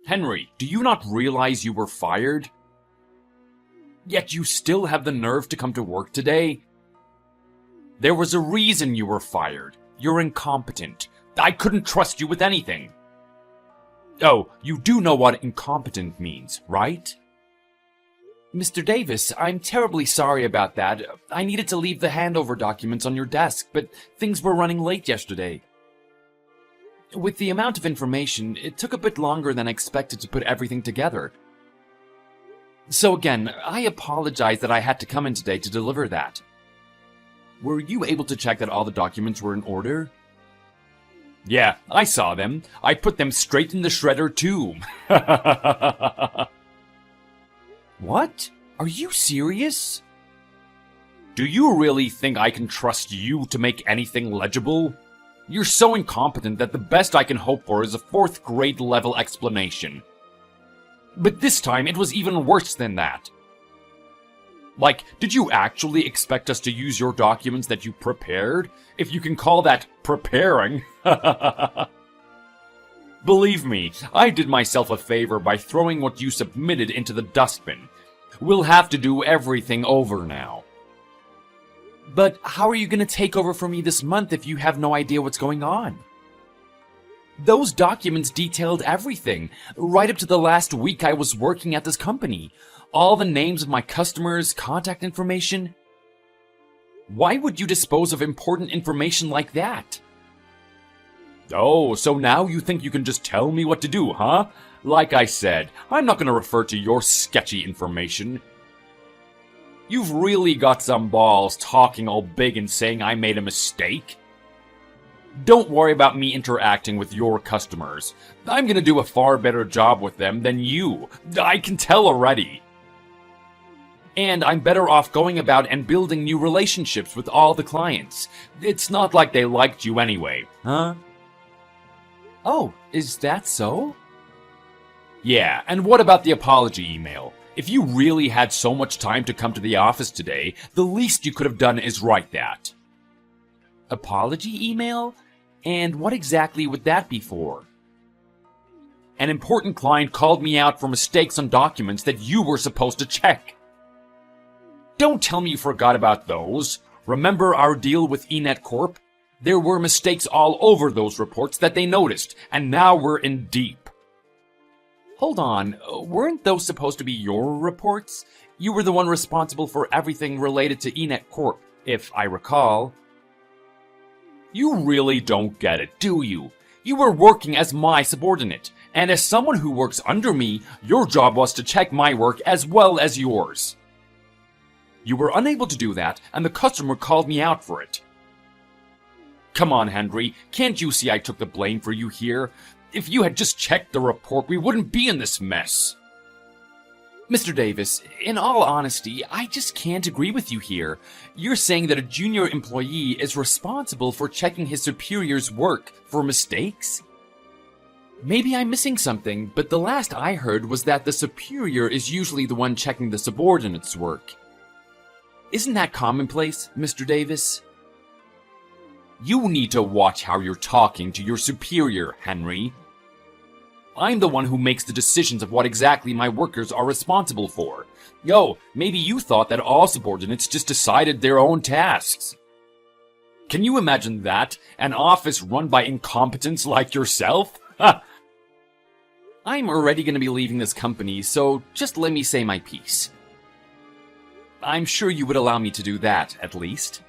Henry, do you not realize you were fired? Yet you still have the nerve to come to work today? There was a reason you were fired. You're incompetent. I couldn't trust you with anything. Oh, you do know what incompetent means, right? Mr. Davis, I'm terribly sorry about that. I needed to leave the handover documents on your desk, but things were running late yesterday. With the amount of information, it took a bit longer than I expected to put everything together. So again, I apologize that I had to come in today to deliver that. Were you able to check that all the documents were in order? Yeah, I saw them. I put them straight in the shredder too. What? Are you serious? Do you really think I can trust you to make anything legible? You're so incompetent that the best I can hope for is a 4th grade level explanation. But this time it was even worse than that. Like, did you actually expect us to use your documents that you prepared? If you can call that preparing. Believe me, I did myself a favor by throwing what you submitted into the dustbin. We'll have to do everything over now. But how are you going to take over for me this month if you have no idea what's going on? Those documents detailed everything, right up to the last week I was working at this company. All the names of my customers, contact information. Why would you dispose of important information like that? Oh, so now you think you can just tell me what to do, huh? Like I said, I'm not going to refer to your sketchy information. You've really got some balls talking all big and saying I made a mistake. Don't worry about me interacting with your customers. I'm going to do a far better job with them than you. I can tell already. And I'm better off going about and building new relationships with all the clients. It's not like they liked you anyway, huh? Oh, is that so? Yeah, and what about the apology email? If you really had so much time to come to the office today, the least you could have done is write that. Apology email? And what exactly would that be for? An important client called me out for mistakes on documents that you were supposed to check. Don't tell me you forgot about those. Remember our deal with eNet Corp? There were mistakes all over those reports that they noticed, and now we're in deep. Hold on, weren't those supposed to be your reports? You were the one responsible for everything related to eNet Corp, if I recall. You really don't get it, do you? You were working as my subordinate, and as someone who works under me, your job was to check my work as well as yours. You were unable to do that, and the customer called me out for it. Come on, Henry, can't you see I took the blame for you here? If you had just checked the report, we wouldn't be in this mess. Mr. Davis, in all honesty, I just can't agree with you here. You're saying that a junior employee is responsible for checking his superior's work for mistakes? Maybe I'm missing something, but the last I heard was that the superior is usually the one checking the subordinate's work. Isn't that commonplace, Mr. Davis? You need to watch how you're talking to your superior, Henry. I'm the one who makes the decisions of what exactly my workers are responsible for. Yo, maybe you thought that all subordinates just decided their own tasks. Can you imagine that? An office run by incompetents like yourself? Ha! I'm already going to be leaving this company, so just let me say my piece. I'm sure you would allow me to do that, at least.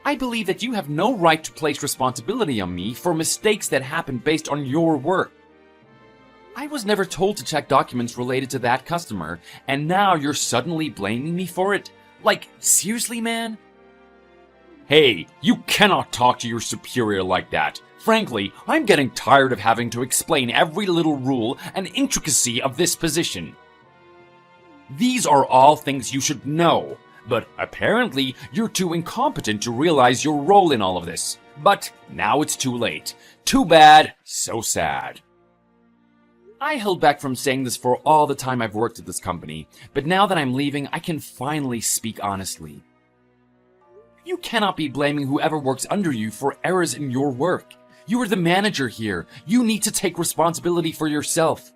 I believe that you have no right to place responsibility on me for mistakes that happen based on your work. I was never told to check documents related to that customer, and now you're suddenly blaming me for it? Like, seriously, man? Hey, you cannot talk to your superior like that. Frankly, I'm getting tired of having to explain every little rule and intricacy of this position. These are all things you should know, but apparently you're too incompetent to realize your role in all of this. But now it's too late. Too bad, so sad. I held back from saying this for all the time I've worked at this company, but now that I'm leaving, I can finally speak honestly. You cannot be blaming whoever works under you for errors in your work. You are the manager here. You need to take responsibility for yourself.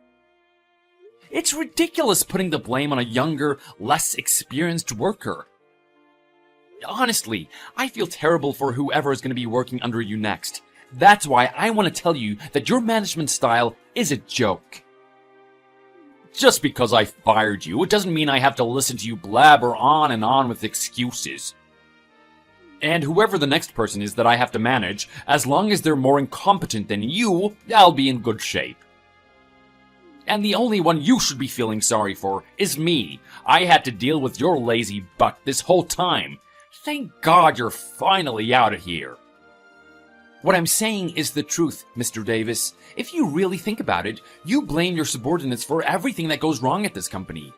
It's ridiculous putting the blame on a younger, less experienced worker. Honestly, I feel terrible for whoever is going to be working under you next. That's why I want to tell you that your management style is a joke. Just because I fired you, it doesn't mean I have to listen to you blabber on and on with excuses. And whoever the next person is that I have to manage, as long as they're more incompetent than you, I'll be in good shape. And the only one you should be feeling sorry for is me. I had to deal with your lazy butt this whole time. Thank God you're finally out of here. What I'm saying is the truth, Mr. Davis. If you really think about it, you blame your subordinates for everything that goes wrong at this company.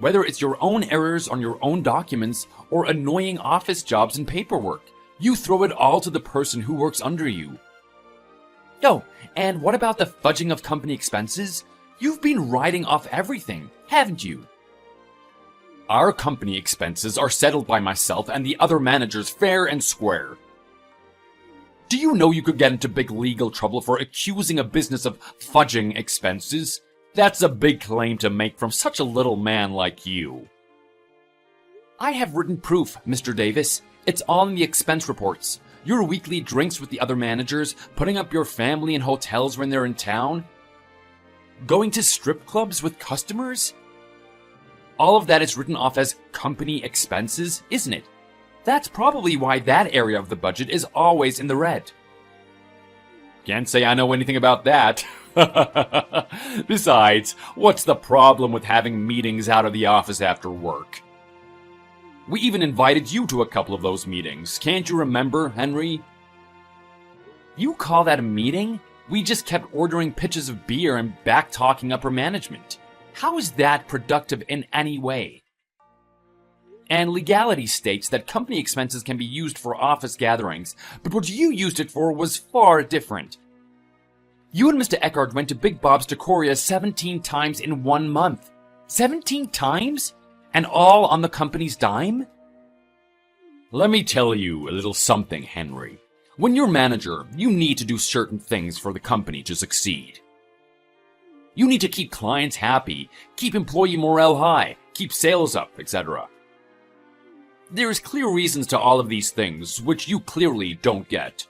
Whether it's your own errors on your own documents or annoying office jobs and paperwork, you throw it all to the person who works under you. Oh, and what about the fudging of company expenses? You've been writing off everything, haven't you? Our company expenses are settled by myself and the other managers fair and square. Do you know you could get into big legal trouble for accusing a business of fudging expenses? That's a big claim to make from such a little man like you. I have written proof, Mr. Davis. It's all in the expense reports. Your weekly drinks with the other managers, putting up your family in hotels when they're in town, going to strip clubs with customers. All of that is written off as company expenses, isn't it? That's probably why that area of the budget is always in the red. Can't say I know anything about that. Besides, what's the problem with having meetings out of the office after work? We even invited you to a couple of those meetings. Can't you remember, Henry? You call that a meeting? We just kept ordering pitchers of beer and back-talking upper management. How is that productive in any way? And legality states that company expenses can be used for office gatherings, but what you used it for was far different. You and Mr. Eckhart went to Big Bob's Decoria 17 times in 1 month. 17 times? And all on the company's dime? Let me tell you a little something, Henry. When you're manager, you need to do certain things for the company to succeed. You need to keep clients happy, keep employee morale high, keep sales up, etc. There's clear reasons to all of these things, which you clearly don't get.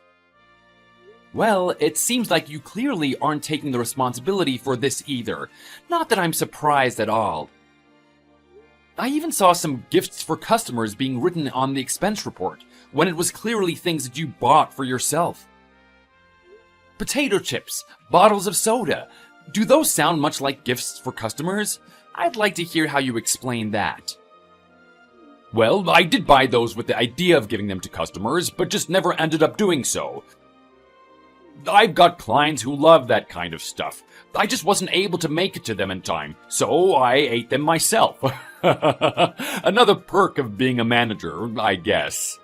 Well, it seems like you clearly aren't taking the responsibility for this either. Not that I'm surprised at all. I even saw some gifts for customers being written on the expense report, when it was clearly things that you bought for yourself. Potato chips, bottles of soda. Do those sound much like gifts for customers? I'd like to hear how you explain that. Well, I did buy those with the idea of giving them to customers, but just never ended up doing so. I've got clients who love that kind of stuff. I just wasn't able to make it to them in time, so I ate them myself. Another perk of being a manager, I guess.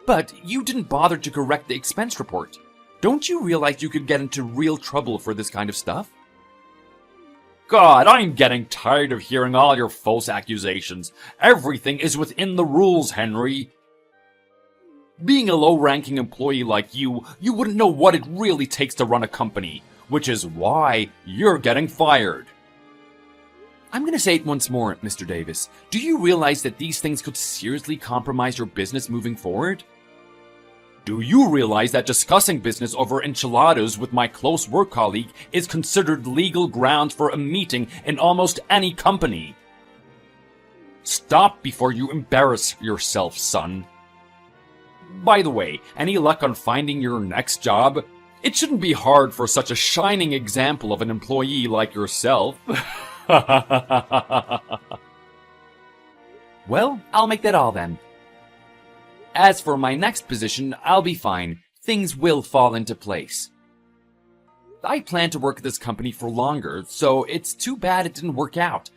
But you didn't bother to correct the expense report. Don't you realize you could get into real trouble for this kind of stuff? God, I'm getting tired of hearing all your false accusations. Everything is within the rules, Henry. Being a low-ranking employee like you wouldn't know what it really takes to run a company, which is why you're getting fired. I'm gonna say it once more, Mr. Davis. Do you realize that these things could seriously compromise your business moving forward? Do you realize that discussing business over enchiladas with my close work colleague is considered legal grounds for a meeting in almost any company? Stop before you embarrass yourself, son. By the way, any luck on finding your next job? It shouldn't be hard for such a shining example of an employee like yourself. Well, I'll make that all then. As for my next position, I'll be fine. Things will fall into place. I plan to work at this company for longer, so it's too bad it didn't work out.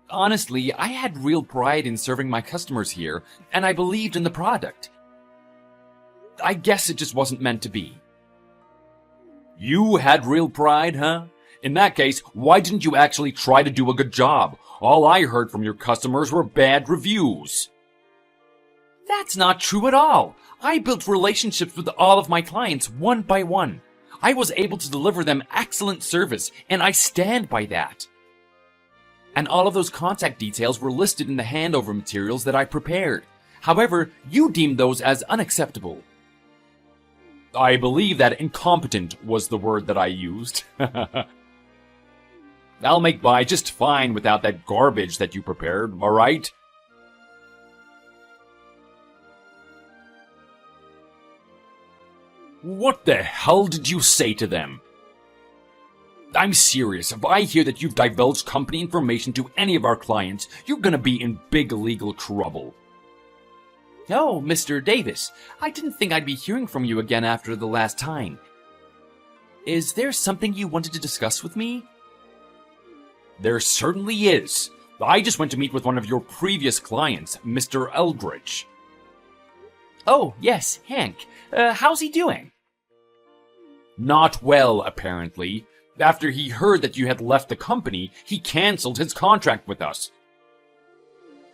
Honestly, I had real pride in serving my customers here, and I believed in the product. I guess it just wasn't meant to be. You had real pride, huh? In that case, why didn't you actually try to do a good job? All I heard from your customers were bad reviews. That's not true at all. I built relationships with all of my clients one by one. I was able to deliver them excellent service, and I stand by that. And all of those contact details were listed in the handover materials that I prepared. However, you deemed those as unacceptable. I believe that incompetent was the word that I used. I'll make by just fine without that garbage that you prepared, alright? What the hell did you say to them? I'm serious. If I hear that you've divulged company information to any of our clients, you're gonna be in big legal trouble. Oh, Mr. Davis, I didn't think I'd be hearing from you again after the last time. Is there something you wanted to discuss with me? There certainly is. I just went to meet with one of your previous clients, Mr. Eldridge. Oh, yes, Hank. How's he doing? Not well, apparently. After he heard that you had left the company, he cancelled his contract with us.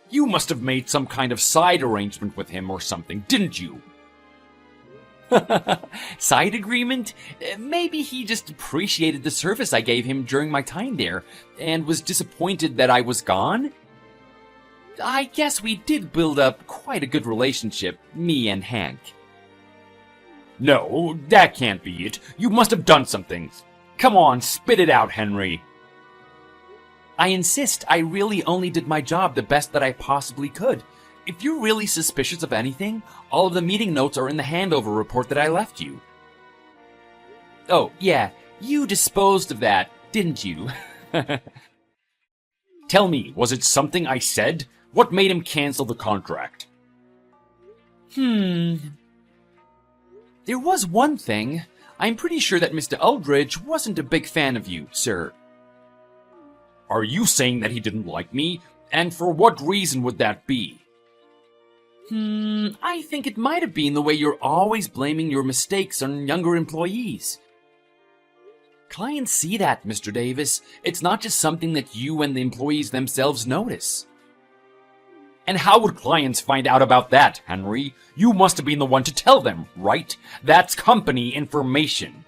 You must have made some kind of side arrangement with him or something, didn't you? Side agreement? Maybe he just appreciated the service I gave him during my time there, and was disappointed that I was gone? I guess we did build up quite a good relationship, me and Hank. No, that can't be it. You must have done something. Come on, spit it out, Henry. I insist. I really only did my job the best that I possibly could. If you're really suspicious of anything, all of the meeting notes are in the handover report that I left you. Oh, yeah, you disposed of that, didn't you? Tell me, was it something I said? What made him cancel the contract? There was one thing. I'm pretty sure that Mr. Eldridge wasn't a big fan of you, sir. Are you saying that he didn't like me? And for what reason would that be? I think it might have been the way you're always blaming your mistakes on younger employees. Clients see that, Mr. Davis. It's not just something that you and the employees themselves notice. And how would clients find out about that, Henry? You must have been the one to tell them, right? That's company information.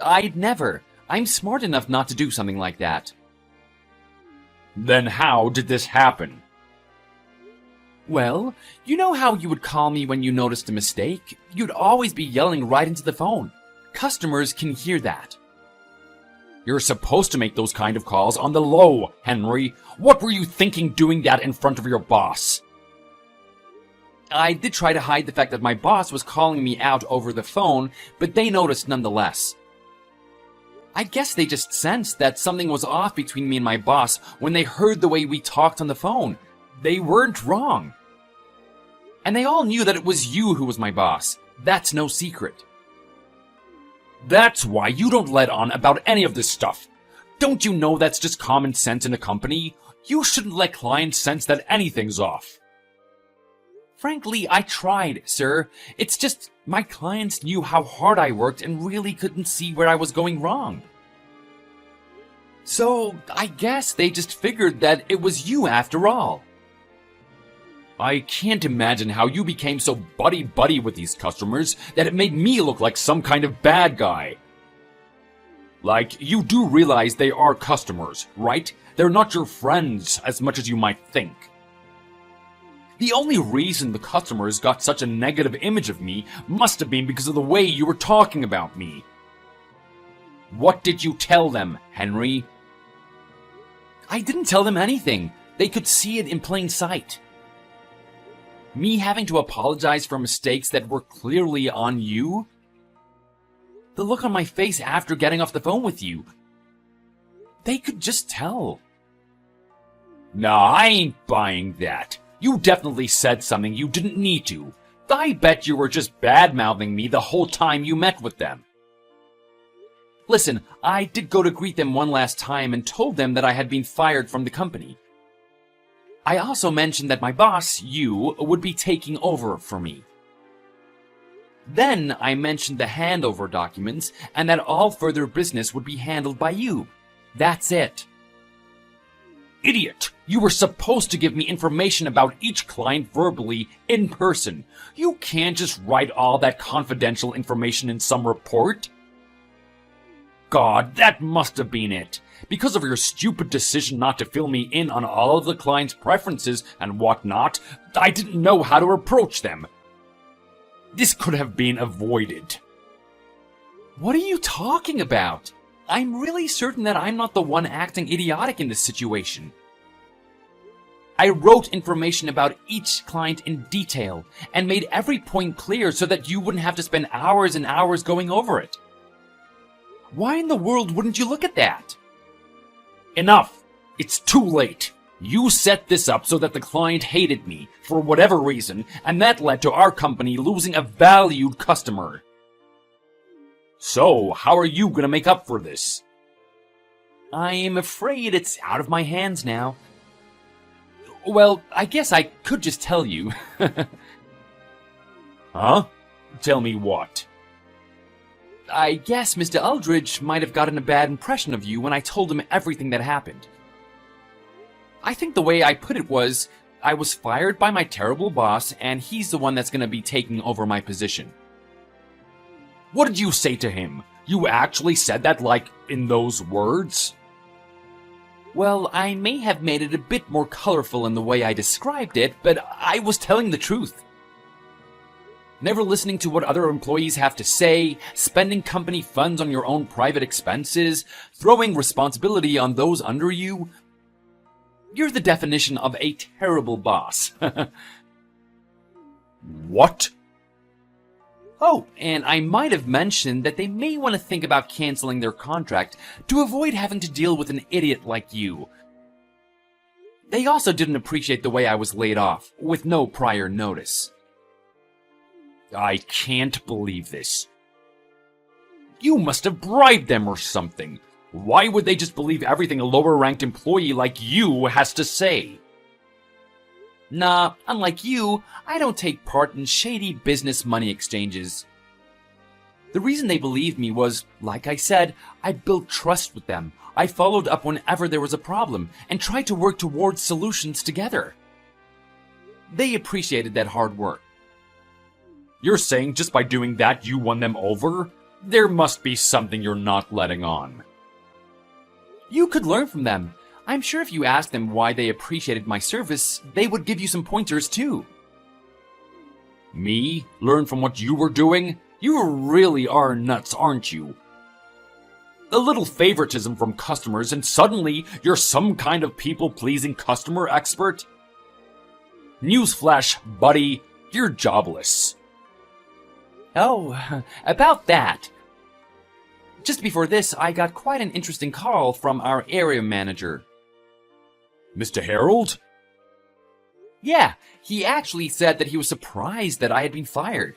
I'd never. I'm smart enough not to do something like that. Then how did this happen? Well, you know how you would call me when you noticed a mistake? You'd always be yelling right into the phone. Customers can hear that. You're supposed to make those kind of calls on the low, Henry. What were you thinking doing that in front of your boss? I did try to hide the fact that my boss was calling me out over the phone, but they noticed nonetheless. I guess they just sensed that something was off between me and my boss when they heard the way we talked on the phone. They weren't wrong. And they all knew that it was you who was my boss. That's no secret. That's why you don't let on about any of this stuff. Don't you know that's just common sense in a company? You shouldn't let clients sense that anything's off. Frankly, I tried, sir. It's just my clients knew how hard I worked and really couldn't see where I was going wrong. So, I guess they just figured that it was you after all. I can't imagine how you became so buddy-buddy with these customers that it made me look like some kind of bad guy. Like, you do realize they are customers, right? They're not your friends as much as you might think. The only reason the customers got such a negative image of me must have been because of the way you were talking about me. What did you tell them, Henry? I didn't tell them anything. They could see it in plain sight. Me having to apologize for mistakes that were clearly on you? The look on my face after getting off the phone with you. They could just tell. Nah, I ain't buying that. You definitely said something you didn't need to. I bet you were just bad-mouthing me the whole time you met with them. Listen, I did go to greet them one last time and told them that I had been fired from the company. I also mentioned that my boss, you, would be taking over for me. Then I mentioned the handover documents and that all further business would be handled by you. That's it. idiot! You were supposed to give me information about each client verbally, in person. You can't just write all that confidential information in some report. God, that must have been it. Because of your stupid decision not to fill me in on all of the client's preferences and whatnot, I didn't know how to approach them. This could have been avoided. What are you talking about? I'm really certain that I'm not the one acting idiotic in this situation. I wrote information about each client in detail and made every point clear so that you wouldn't have to spend hours and hours going over it. Why in the world wouldn't you look at that? Enough! It's too late. You set this up so that the client hated me, for whatever reason, and that led to our company losing a valued customer. So, how are you gonna make up for this? I'm afraid it's out of my hands now. Well, I guess I could just tell you. Huh? Tell me what? I guess Mr. Aldridge might have gotten a bad impression of you when I told him everything that happened. I think the way I put it was, I was fired by my terrible boss, and he's the one that's gonna be taking over my position. What did you say to him? You actually said that, like, in those words? Well, I may have made it a bit more colorful in the way I described it, but I was telling the truth. Never listening to what other employees have to say, spending company funds on your own private expenses, throwing responsibility on those under you. You're the definition of a terrible boss. What? Oh, and I might have mentioned that they may want to think about canceling their contract to avoid having to deal with an idiot like you. They also didn't appreciate the way I was laid off, with no prior notice. I can't believe this. You must have bribed them or something. Why would they just believe everything a lower-ranked employee like you has to say? Nah, unlike you, I don't take part in shady business money exchanges. The reason they believed me was, like I said, I built trust with them. I followed up whenever there was a problem, and tried to work towards solutions together. They appreciated that hard work. You're saying just by doing that you won them over? There must be something you're not letting on. You could learn from them. I'm sure if you asked them why they appreciated my service, they would give you some pointers too. Me? Learn from what you were doing? You really are nuts, aren't you? A little favoritism from customers and suddenly you're some kind of people-pleasing customer expert? Newsflash, buddy, you're jobless. Oh, about that. Just before this, I got quite an interesting call from our area manager. Mr. Harold? Yeah, he actually said that he was surprised that I had been fired.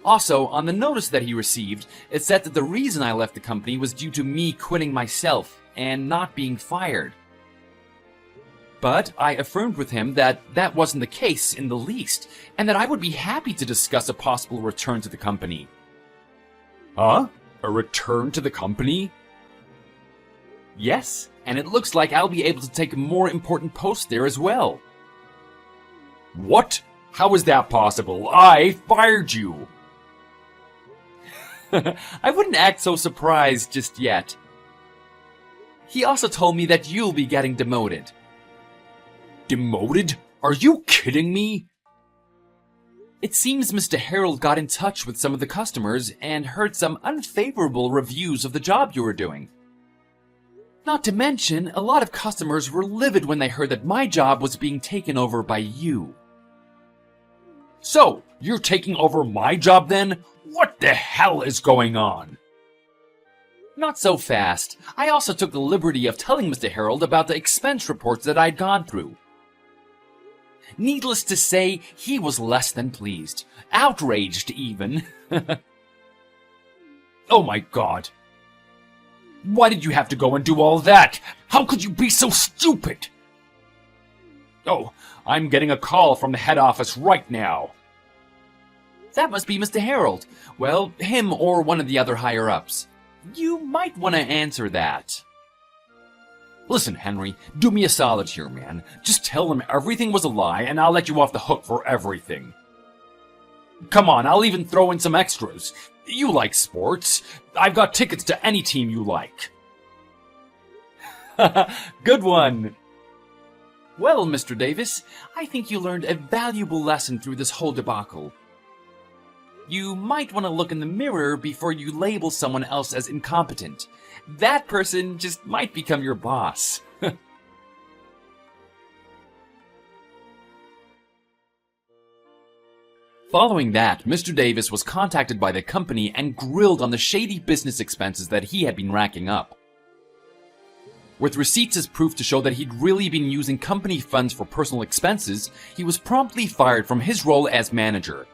Also, on the notice that he received, it said that the reason I left the company was due to me quitting myself and not being fired. But I affirmed with him that that wasn't the case in the least, and that I would be happy to discuss a possible return to the company. Huh? A return to the company? Yes, and it looks like I'll be able to take a more important post there as well. What? How is that possible? I fired you! I wouldn't act so surprised just yet. He also told me that you'll be getting demoted. Demoted? Are you kidding me? It seems Mr. Harold got in touch with some of the customers and heard some unfavorable reviews of the job you were doing. Not to mention, a lot of customers were livid when they heard that my job was being taken over by you. So, you're taking over my job then? What the hell is going on? Not so fast. I also took the liberty of telling Mr. Harold about the expense reports that I'd gone through. Needless to say, he was less than pleased. Outraged, even. Oh my god. Why did you have to go and do all that? How could you be so stupid? Oh, I'm getting a call from the head office right now. That must be Mr. Harold. Well, him or one of the other higher-ups. You might want to answer that. Listen, Henry, do me a solid here, man. Just tell them everything was a lie, and I'll let you off the hook for everything. Come on, I'll even throw in some extras. You like sports. I've got tickets to any team you like. Good one. Well, Mr. Davis, I think you learned a valuable lesson through this whole debacle. You might want to look in the mirror before you label someone else as incompetent. That person just might become your boss. Following that, Mr. Davis was contacted by the company and grilled on the shady business expenses that he had been racking up. With receipts as proof to show that he'd really been using company funds for personal expenses, he was promptly fired from his role as manager.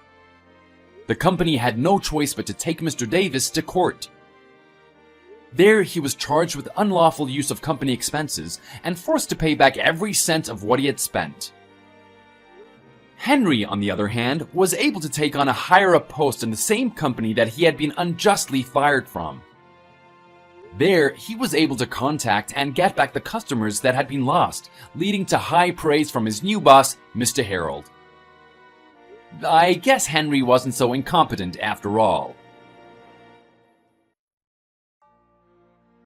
The company had no choice but to take Mr. Davis to court. There, he was charged with unlawful use of company expenses and forced to pay back every cent of what he had spent. Henry, on the other hand, was able to take on a higher-up post in the same company that he had been unjustly fired from. There, he was able to contact and get back the customers that had been lost, leading to high praise from his new boss, Mr. Harold. I guess Henry wasn't so incompetent after all.